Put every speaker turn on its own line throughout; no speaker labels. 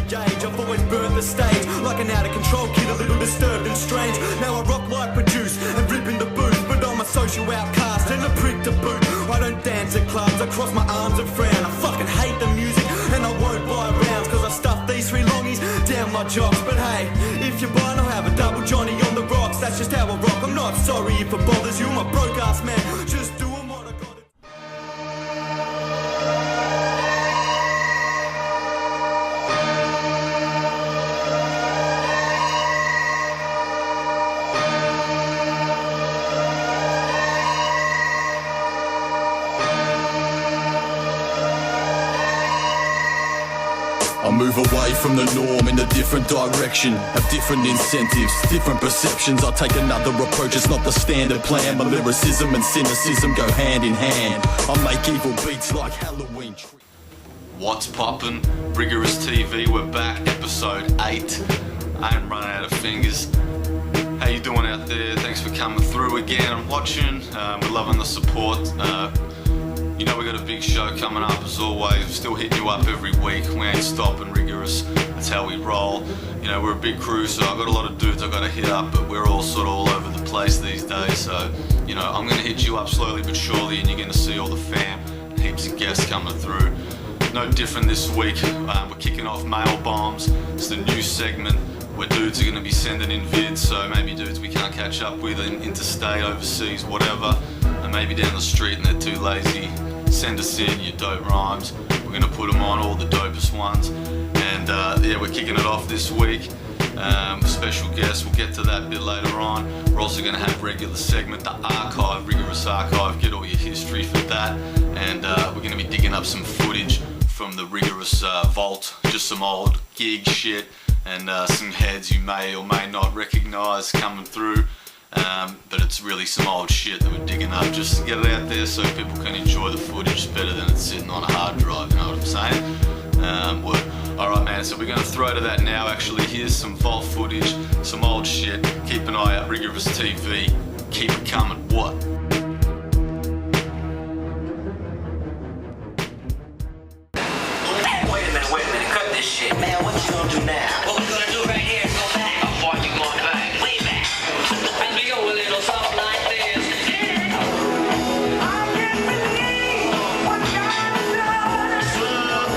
gauge. I've always burnt the stage like an out of control kid, a little disturbed and strange. Now I rock like Produce and rip in the booth, but I'm a social outcast and a prick to boot. I don't dance at clubs, I cross my arms and frown. I fucking hate the music and I won't buy rounds, cause I stuffed these 3 longies down my jocks. But hey, if you're blind, I'll have a double Johnny on the rocks. That's just how I rock. I'm not sorry if it bothers you, I'm a broke ass man, just doing what I gotta.
I move away from the norm in a different direction. Have different incentives, different perceptions. I take another approach, it's not the standard plan. My lyricism and cynicism go hand in hand. I make evil beats like Halloween.
What's poppin'? Rigorous TV, we're back, episode 8. I ain't running out of fingers. How you doing out there? Thanks for coming through again and watching. We're loving the support. You know we got a big show coming up as always. We're still hitting you up every week. We ain't stopping. Rigorous. That's how we roll. You know, we're a big crew, so I've got a lot of dudes I've got to hit up, but we're all sort of all over the place these days. So, you know, I'm going to hit you up slowly but surely, and you're going to see all the fam, heaps of guests coming through. No different this week. We're kicking off Mail Bombs. It's the new segment where dudes are going to be sending in vids, so maybe dudes we can't catch up with in interstate, overseas, whatever, and maybe down the street and they're too lazy. Send us in your dope rhymes. We're going to put them on, all the dopest ones. And yeah, we're kicking it off this week. Special guest, we'll get to that a bit later on. We're also going to have regular segment, the archive, Rigorous Archive, get all your history for that. And we're going to be digging up some footage from the Rigorous vault, just some old gig shit and some heads you may or may not recognise coming through. But it's really some old shit that we're digging up just to get it out there so people can enjoy the footage better than it's sitting on a hard drive, you know what I'm saying? Alright man, so we're going to throw to that now actually. Here's some vault footage, some old shit. Keep an eye out, Rigorous TV. Keep it coming. What?
Wait a minute, cut this shit. Man, what you gonna do now? What we gonna do right here is go back. How far you going back? Way back. And we go a little something like this. I can't believe what God has done.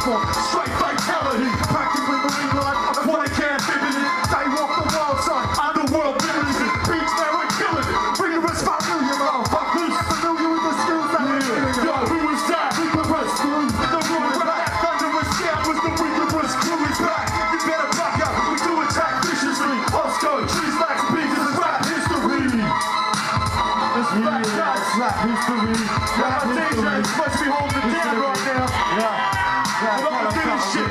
Straight fatality, practically believe life. That's what they can't vivid it. They walk the wild side, underworld villains it. Beats now and killing it. Rigorous familiar, motherfuckers. Familiar with the skills that we're doing. Yo, who was that? Rigorous crew. The room where that thunderous shout was the Rigorous crew is back. You better back up. We do attack viciously. Osco, cheese lax, beats is rap history. This rap history. Yeah, my DJs must be holding it down right now. Yeah. I'm doing shit.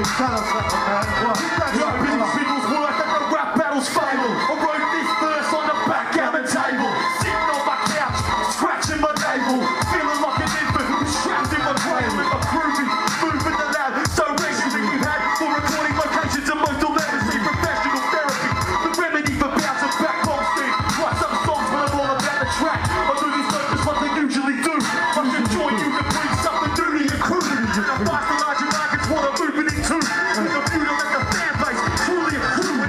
People's work at the rap battles final. I wrote this verse on the backgammon table. Sitting on my couch, scratching my navel. Feeling like an infant who's strapped in my grave with my groovy, moving the lab. So racing we've had for recording locations and most will never see professional therapy. The remedy for bouncing back on stage. Write some songs when I'm all about the track. I do these notes just what they usually do. I can join you to bring something new to your crew. The larger market's what I'm moving into. With a view to let the fan base truly accrue.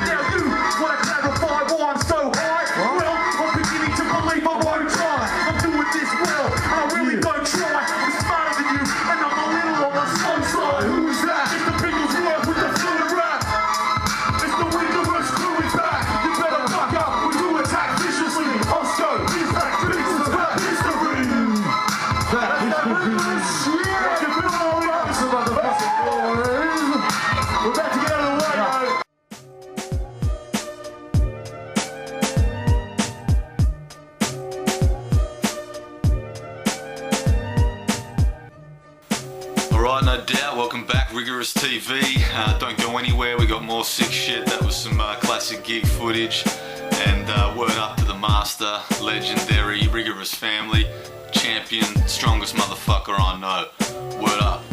RRTV. Don't go anywhere, we got more sick shit. That was some classic gig footage. And word up to the master, legendary, rigorous family, champion, strongest motherfucker I know. Word up.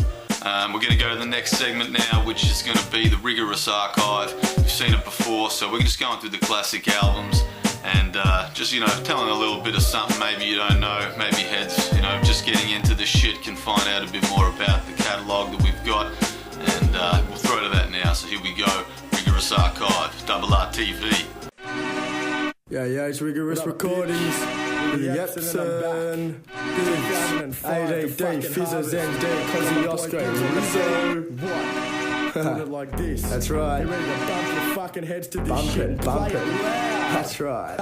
We're going to go to the next segment now, which is going to be the Rigorous Archive. You've seen it before, so we're just going through the classic albums and just, telling a little bit of something maybe you don't know. Maybe heads, just getting into the shit can find out a bit more about the catalogue that we've got. And we'll throw to that now, so here we go. Rigorous Archive, RRTV.
Yeah, it's Rigorous Recordings. Yepson, Biggs, ADD, Fizzers, ND, Kosciuszko, Rizzo. What? Doing it like this. That's right. You're ready to bump your fucking heads to this shit. Bump it. That's right.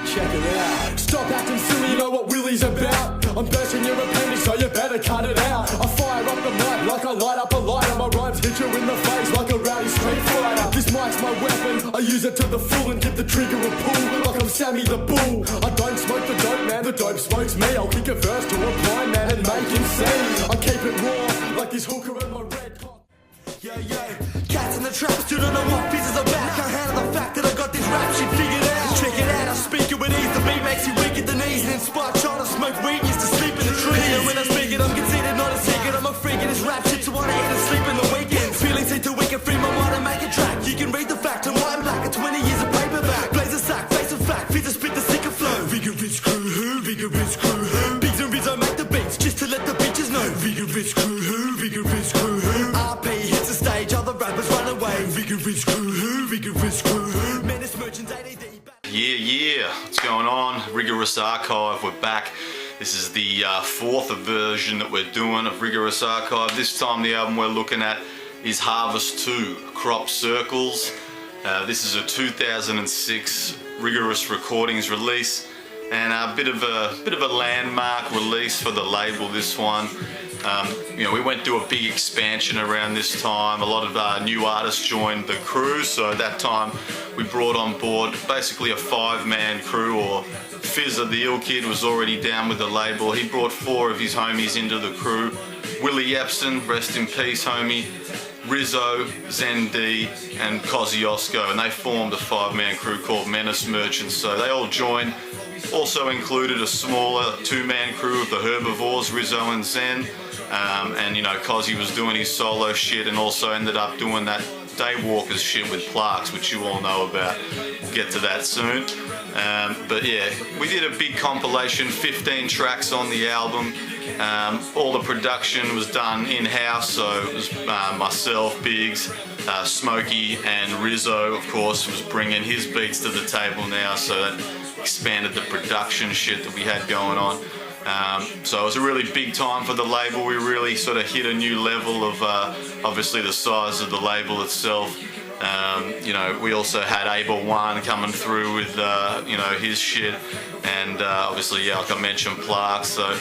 Check it out. Stop acting silly, you know what Willie's about. I'm bursting your appendix, so you better cut it out. I fire up the mic like I light up a lighter. My rhymes hit you in the face like a rowdy street fighter. This mic's my weapon, I use it to the full and give the trigger a pull like I'm Sammy the Bull. I don't smoke the dope, man, the dope smokes me. I'll kick a verse to a blind man and make him see. I keep it raw like this hooker in my red cock.
Yeah, cats in the trap, still don't know what pieces are back. Can't handle the fact that I got this rap shit figured out. Check it out, I speak it with ease. The beat makes you weak at the knees and inspired trying to smoke weed. Used to sleep in the trees. And when I speak it, I'm conceited, not a secret. I'm a freak in this rap shit, so I eat and sleep in the weekends. Feeling safe to wake and free my mind and make a track. You can read the fact, I'm white and black. At 20 years of paperback. Blaze a sack, face of fact. Feed the spit the sicker flow. Rigorous crew, who? Rigorous crew, who? Biggs and Rizzo make the beats just to let the bitches know. Rigorous crew, who? Rigorous crew, who? RP hits the stage, other rappers run away. Rigorous crew, who? Rigorous crew, who? Menace merchants, ADD.
Yeah, what's going on? Rigorous Archive, we're back. This is the fourth version that we're doing of Rigorous Archive. This time the album we're looking at is Harvest 2, Crop Circles. This is a 2006 Rigorous Recordings release, and a bit of a landmark release for the label, this one. We went through a big expansion around this time. A lot of new artists joined the crew, so at that time we brought on board basically a 5-man crew. Or Fizzer, the ill kid, was already down with the label. He brought 4 of his homies into the crew. Willie Yepson, rest in peace homie, Rizzo, Zen D, and Kosciuszko, and they formed a 5-man crew called Menace Merchants. So they all joined. Also included a smaller 2-man crew of the Herbivores, Rizzo and Zen. And Cosy was doing his solo shit and also ended up doing that Daywalkers shit with Plaques, which you all know about. We'll get to that soon. But yeah, we did a big compilation, 15 tracks on the album. All the production was done in-house, so it was myself, Biggs, Smokey, and Rizzo, of course, was bringing his beats to the table now, so that expanded the production shit that we had going on. So it was a really big time for the label. We really sort of hit a new level of obviously the size of the label itself. We also had Able One coming through with his shit, and obviously, like I mentioned, Plaques. So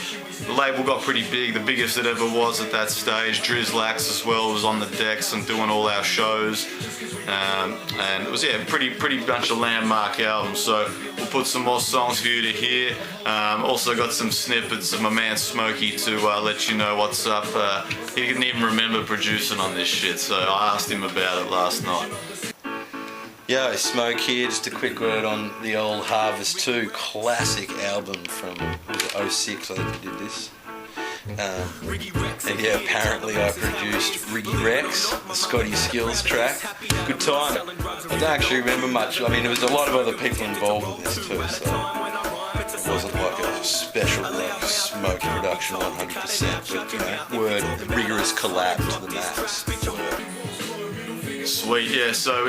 the label got pretty big, the biggest it ever was at that stage. Drizzlax as well was on the decks and doing all our shows, and it was pretty bunch of landmark albums. So we'll put some more songs for you to hear. Also got some snippets of my man Smokey to let you know what's up. He didn't even remember producing on this shit, so I asked him about it last night.
Yo, Smoke here, just a quick word on the old Harvest 2 classic album from 06, I think he did this. And yeah, apparently I produced Riggy Rex, the Scotty Skills track. Good time. I don't actually remember much. I mean, there was a lot of other people involved with this too, so it wasn't like a special Smoke production 100%, but word, rigorous collab to the max.
Sweet, yeah, so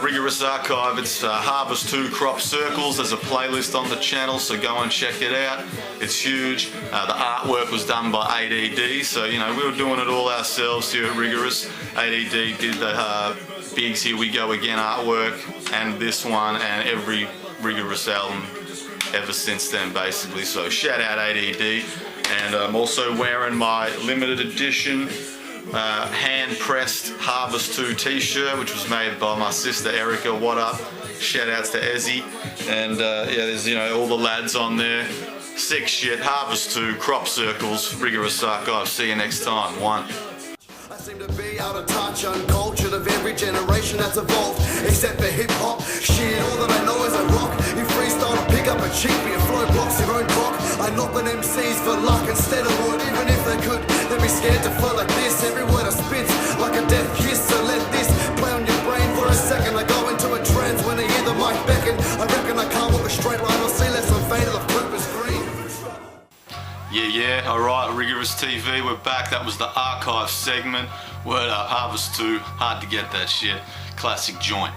Rigorous Archive, it's Harvest 2 Crop Circles. There's a playlist on the channel, so go and check it out. It's huge. The artwork was done by ADD, so we were doing it all ourselves here at Rigorous. ADD did the Biggs Here We Go Again artwork, and this one, and every Rigorous album ever since then, basically. So shout out ADD, and I'm also wearing my limited edition hand-pressed Harvest 2 t-shirt, which was made by my sister Erica. What up? Shout outs to Ezzy. And there's all the lads on there. Sick shit. Harvest 2, Crop Circles, Rigorous Archive. See you next time. 1.
seem to be out of touch, uncultured of every generation that's evolved, except for hip hop. Shit, all that I know is I rock. You freestyle to pick up a cheapie and flow blocks your own block. I knock on MCs for luck instead of wood, even if they could. They'd be scared to flow like this. Every word I spit's like a death kiss. So let this play on your brain for a second. I go into a trance when I hear the mic beckon. I reckon I can't walk a straight line or see less than faint of the poop is green.
Yeah, alright, Rigorous TV, we're back. That was the archive segment. Word up, Harvest 2, hard to get that shit. Classic joint.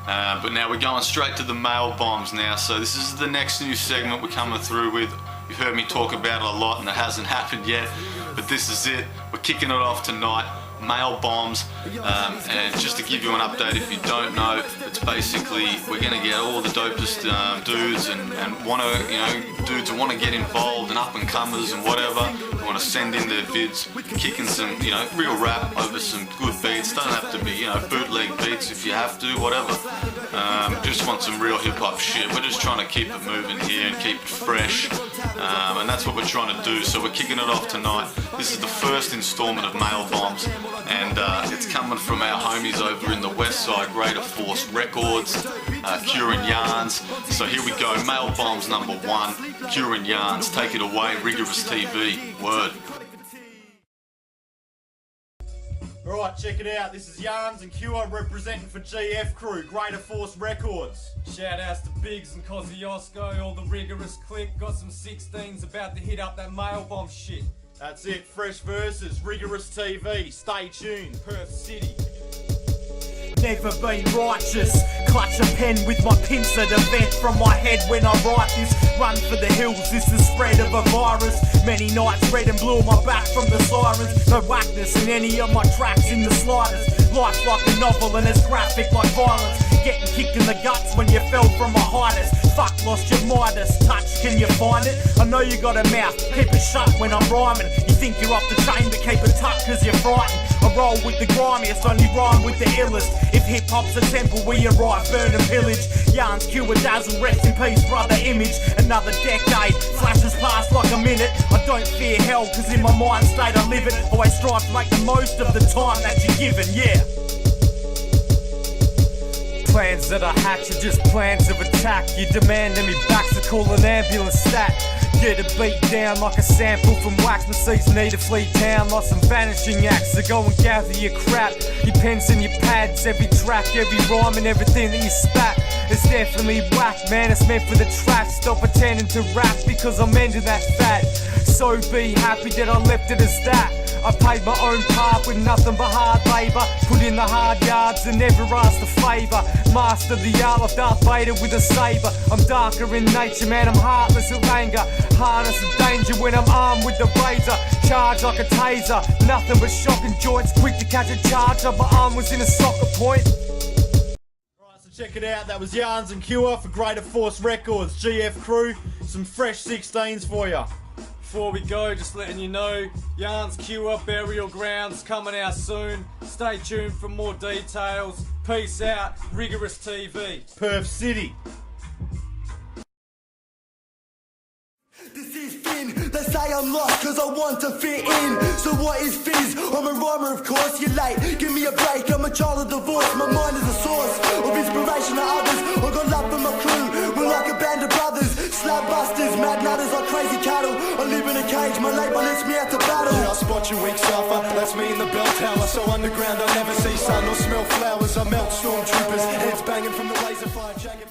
But now we're going straight to the mail bombs now. So this is the next new segment we're coming through with. You've heard me talk about it a lot and it hasn't happened yet. But this is it. We're kicking it off tonight. Mail bombs, and just to give you an update if you don't know, it's basically we're going to get all the dopest dudes and want to, you know, dudes who want to get involved and up and comers and whatever, who want to send in their vids, kicking some, you know, real rap over some good beats. Don't have to be, you know, bootleg beats if you have to, whatever. Just want some real hip hop shit. We're just trying to keep it moving here and keep it fresh, and that's what we're trying to do. So we're kicking it off tonight. This is the first installment of Mail Bombs, and it's coming from our homies over in the West Side, Greater Force Records, Kure and Yarns. So here we go, Mail Bombs number 1, Kure and Yarns. Take it away, Rigorous TV. Word.
Alright, check it out. This is Yarns and Kure representing for GF Crew, Greater Force Records.
Shout outs to Biggs and Kosciuszko, all the rigorous click. Got some 16s about to hit up that mail bomb shit.
That's it, fresh verses, Rigorous TV. Stay tuned.
Perth City.
Never been righteous. Clutch a pen with my pincer to vent from my head when I write this. Run for the hills, this is spread of a virus. Many nights red and blue on my back from the sirens. No whackness in any of my tracks in the slightest. Life's like a novel and it's graphic like violence. Getting kicked in the guts when you fell from a hiatus. Fuck, lost your Midas touch, can you find it? I know you got a mouth, keep it shut when I'm rhyming. You think you're off the chain but keep it tucked cause you're frightened. I roll with the grimiest, only rhyme with the illest. If hip hop's a temple, we arrive, burn and pillage. Yarns, Kure, dazzle, rest in peace, brother image. Another decade, flashes past like a minute. I don't fear hell, cause in my mind state I live it. Always strive to make the most of the time that you're given, yeah.
Plans that I hatch are just plans of attack. You demanding me back, so call an ambulance stat. Get a beat down like a sample from wax. My seats need to flee town like some vanishing acts. So go and gather your crap, your pens and your pads. Every track, every rhyme and everything that you spat. It's definitely whack, man, it's meant for the trap. Stop pretending to rap because I'm ending that fat. So be happy that I left it as that. I paid my own path with nothing but hard labour. Put in the hard yards and never asked a favour. Master the art of Darth Vader with a saber. I'm darker in nature, man, I'm heartless with anger. Harness the danger when I'm armed with the razor. Charge like a taser, nothing but shocking joints. Quick to catch a charge, my arm was in a soccer point.
Alright, so check it out. That was Yarns and Kure for Greater Force Records, GF Crew. Some fresh 16s for you.
Before we go, just letting you know, Yarns, Kure, Burial Grounds coming out soon. Stay tuned for more details. Peace out, Rigorous TV.
Perth City.
This is Finn, they say I'm lost cause I want to fit in. So what is fizz? I'm a rhymer of course, you're late, give me a break, I'm a child of divorce. My mind is a source of inspiration to others. I got love for my crew, we're like a band of brothers. Slab busters, mad nutters like crazy cattle. I live in a cage, my label lets me out to battle.
Yeah, I spot you weak suffer, that's me in the bell tower. So underground I never see sun or smell flowers. I melt stormtroopers, heads banging from the laser fire jacket.